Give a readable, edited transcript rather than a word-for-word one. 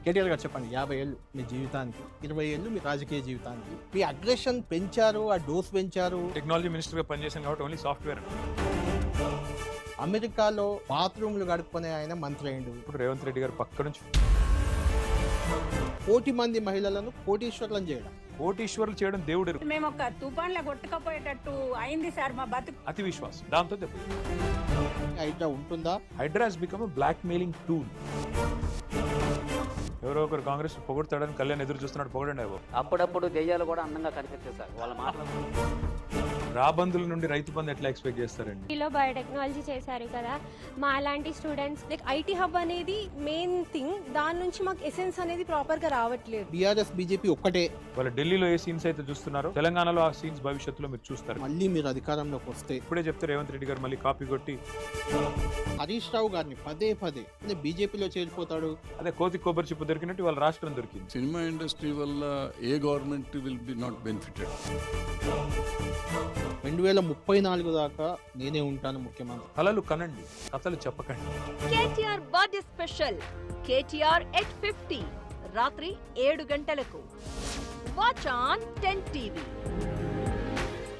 కేటీఆర్ గారు చెప్పండి, 50 ఏళ్ళు మీ జీవితానికి, 20 ఏళ్ళు మీ రాజకీయ జీవితానికి, మీ అగ్రెషన్ పెంచారు, ఆ డోస్ పెంచారు. టెక్నాలజీ మినిస్టర్ గా పనిచేశాను కాబట్టి ఓన్లీ సాఫ్ట్వేర్. అమెరికాలో బాత్రూమ్లు గడుపుకునే ఆయన మంత్రి అయిండు. ఇప్పుడు రేవంత్ రెడ్డి గారు పక్క నుంచి 1,00,00,000 మంది మహిళలను కోటీశ్వర్లను చేయడం. కోటీశ్వర్లు చేయడం దేవుడు. మేము ఒక తుఫాన్లో కొట్టుకపోయేటట్టు అయింది సార్ మా బతుకు. అతి విశ్వాసం, దాంతో దెబ్బ. హైడ్రా ఉంటుందా? HYDRAA has become blackmailing tool. ఎవరో ఒకరు కాంగ్రెస్ పొగడతాడని కళ్యాణ్ ఎదురు చూస్తున్నాడు, పొగడండి. అప్పుడప్పుడు దెయ్యాలు కూడా అందంగా కనిపిస్తాయి సార్ వాళ్ళ మాటలు. రాబందుల నుండి రైతు బంధు ఎట్లా ఎక్స్పెక్ట్ చేస్తారండి? లో బయోటెక్నాలజీ చేశారు కదా, మా అలాంటి స్టూడెంట్స్ లైక్ ఐటీ హబ్ అనేది మెయిన్ థింగ్, దాని నుంచి మాకు ఎసెన్స్ అనేది ప్రాపర్ గా రావట్లేదు. బీఆర్ఎస్ బీజేపీ ఒక్కటే. వాళ్ళు ఢిల్లీలో ఏ సీన్స్ అయితే చూస్తున్నారో తెలంగాణలో ఆ సీన్స్ భవిష్యత్తులో మీరు చూస్తారు. మళ్ళీ మీరు అధికారంలోకి వస్తే ఇప్పుడే చెప్తే రేవంత్ రెడ్డి గారు మళ్ళీ కాపీ కొట్టి హరీష్ రావు గారిని పదే బీజేపీలో చేరిపోతాడు. అదే కోతి కొబ్బరి చిప్పు దొరికినట్టు వాళ్ళ రాష్ట్రం దొరికింది. సినిమా ఇండస్ట్రీ వల్ల ఏ government will be not benefited. 2034 దాకా నేనే ఉంటాను ముఖ్యమంత్రి. కలలు కనండి, కథలు చెప్పకండి. KTR birthday special KTR at 50 రాత్రి 7 గంటలకు. Watch on 10 TV.